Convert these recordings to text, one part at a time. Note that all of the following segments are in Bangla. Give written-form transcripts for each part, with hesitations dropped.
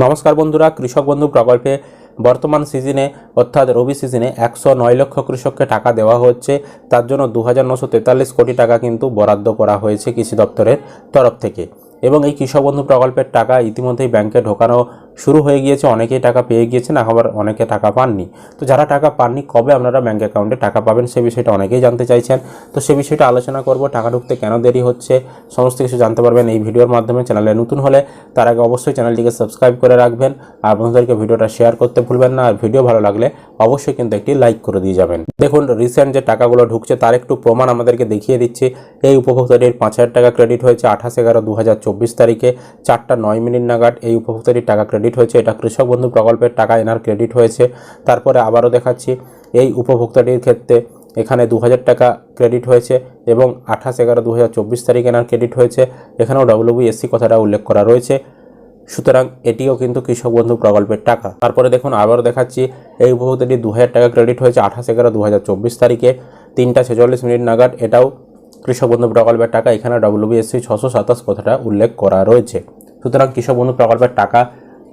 নমস্কার বন্ধুরা, কৃষক বন্ধু প্রকল্পে বর্তমান সিজনে অর্থাৎ রবি সিজনে 109 লক্ষ কৃষককে টাকা দেওয়া হচ্ছে। তার জন্য 2943 কোটি টাকা কিন্তু বরাদ্দ করা হয়েছে কৃষি দপ্তরের তরফ থেকে। এবং এই কৃষক বন্ধু প্রকল্পের টাকা ইতিমধ্যেই ব্যাংকে ঢোকানো শুরু হয়ে গিয়েছে। অনেকেই টাকা পেয়ে গিয়েছেন, আবার অনেকে টাকা পাননি। তো যারা টাকা পাননি, কবে আপনারা ব্যাংক অ্যাকাউন্টে টাকা পাবেন সে বিষয়টা অনেকেই জানতে চাইছেন। তো সে বিষয়টা আলোচনা করব। টাকা ঢুকতে কেন দেরি হচ্ছে সমস্ত কিছু জানতে পারবেন এই ভিডিওর মাধ্যমে। চ্যানেলে নতুন হলে তার আগে অবশ্যই চ্যানেলটিকে সাবস্ক্রাইব করে রাখবেন, আর বন্ধুদেরকে ভিডিওটা শেয়ার করতে ভুলবেন না। আর ভিডিও ভালো লাগলে অবশ্যই কিন্তু একটি লাইক করে দিয়ে যাবেন। দেখুন, রিসেন্ট যে টাকাগুলো ঢুকছে তার একটু প্রমাণ আমাদেরকে দেখিয়ে দিচ্ছি। এই উপভোক্তাটির 5,000 টাকা ক্রেডিট হয়েছে 28/11/2024 তারিখে 4:09 নাগাদ এই উপভোক্তাটির টাকা ক্রেডিট হয়েছে। এটা কৃষক বন্ধু প্রকল্পের টাকা এনার ক্রেডিট হয়েছে। তারপরে আবারও দেখাচ্ছি, এই উপভোক্তাটির ক্ষেত্রে এখানে 2,000 টাকা ক্রেডিট হয়েছে এবং 28/11/2024 তারিখে এনার ক্রেডিট হয়েছে। এখানেও WBSC কথাটা উল্লেখ করা রয়েছে। সুতরাং এটিও কিন্তু কৃষক বন্ধু প্রকল্পের টাকা। তারপরে দেখুন, আবারও দেখাচ্ছি, এই উপভোক্তাটির 2,000 টাকা ক্রেডিট হয়েছে 28/11/2024 তারিখে 3:46 নাগাদ। এটাও কৃষক বন্ধু প্রকল্পের টাকা। এখানে WBSC 627 কথাটা উল্লেখ করা রয়েছে। সুতরাং কৃষক বন্ধু প্রকল্পের টাকা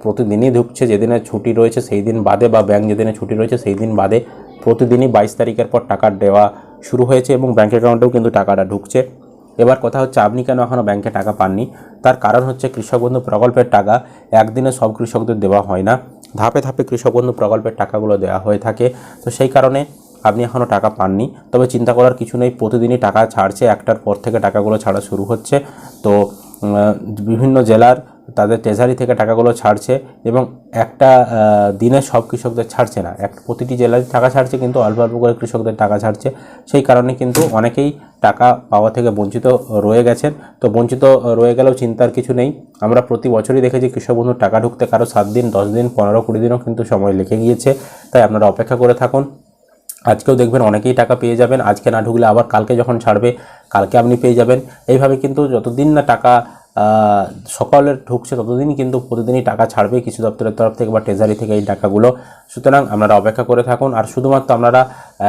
প্রতিদিনই ঢুকছে। যেদিনে ছুটি রয়েছে সেই দিন বাদে, বা ব্যাংক যেদিনে ছুটি রয়েছে সেই দিন বাদে প্রতিদিনই 22 তারিখের পর টাকা দেওয়া শুরু হয়েছে এবং ব্যাংক অ্যাকাউন্টেও কিন্তু টাকাটা ঢুকছে। এবার কথা হচ্ছে, আপনি কেন এখনও ব্যাংকে টাকা পাননি? তার কারণ হচ্ছে, কৃষক বন্ধু প্রকল্পের টাকা একদিনে সব কৃষকদের দেওয়া হয় না, ধাপে ধাপে কৃষক বন্ধু প্রকল্পের টাকাগুলো দেওয়া হয়ে থাকে। তো সেই কারণে আপনি এখনও টাকা পাননি। তবে চিন্তা করার কিছু নেই, প্রতিদিনই টাকা ছাড়ছে। একটার পর থেকে টাকাগুলো ছাড়া শুরু হচ্ছে। তো বিভিন্ন জেলার তাদের ট্রেজারি থেকে টাকাগুলো ছাড়ছে এবং একটা দিনে সব কৃষকদের ছাড়ছে না, প্রতিটি জেলায় টাকা ছাড়ছে, কিন্তু অল্প অল্প করে কৃষকদের টাকা ছাড়ছে। সেই কারণে কিন্তু অনেকেই টাকা পাওয়া থেকে বঞ্চিত রয়ে গেছেন। তো বঞ্চিত রয়ে গেলেও চিন্তার কিছু নেই। আমরা প্রতি বছরই দেখেছি কৃষক বন্ধুর টাকা ঢুকতে কারো 7 দিন, 10 দিন, 15-20 দিনও কিন্তু সময় লেগে গিয়েছে। তাই আপনারা অপেক্ষা করে থাকুন। আজকেও দেখবেন অনেকেই টাকা পেয়ে যাবেন। আজকে না ঢুকলে আবার কালকে যখন ছাড়বে কালকে আপনি পেয়ে যাবেন। এইভাবে কিন্তু যতদিন না টাকা সকলের ঢুকছে ততদিন কিন্তু প্রতিদিনই টাকা ছাড়বে কৃষি দপ্তরের তরফ থেকে বা ট্রেজারি থেকে এই টাকাগুলো। সুতরাং আপনারা অপেক্ষা করে থাকুন। আর শুধুমাত্র আপনারা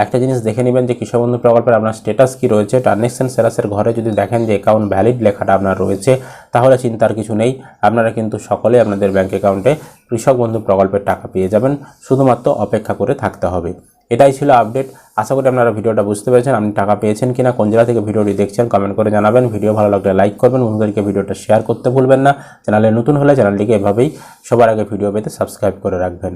একটা জিনিস দেখে নেবেন যে কৃষক বন্ধু প্রকল্পের আপনার স্ট্যাটাস কী রয়েছে। ট্রানজ্যাকশন স্ট্যাটাসের ঘরে যদি দেখেন যে অ্যাকাউন্ট ভ্যালিড লেখাটা আপনার রয়েছে, তাহলে চিন্তার কিছু নেই। আপনারা কিন্তু সকলেই আপনাদের ব্যাঙ্ক অ্যাকাউন্টে কৃষক বন্ধু প্রকল্পের টাকা পেয়ে যাবেন। শুধুমাত্র অপেক্ষা করে থাকতে হবে। এটাই ছিল আপডেট। আশা করি আপনারা ভিডিওটা বুঝতে পেরেছেন। আপনি টাকা পেয়েছেন কিনা, কোন জেলা থেকে ভিডিওটি দেখছেন কমেন্ট করে জানাবেন। ভিডিও ভালো লাগলে লাইক করবেন, বন্ধুদেরকে ভিডিওটা শেয়ার করতে ভুলবেন না। চ্যানেলে নতুন হলে চ্যানেলটিকে এভাবেই সবার আগে ভিডিও পেতে সাবস্ক্রাইব করে রাখবেন।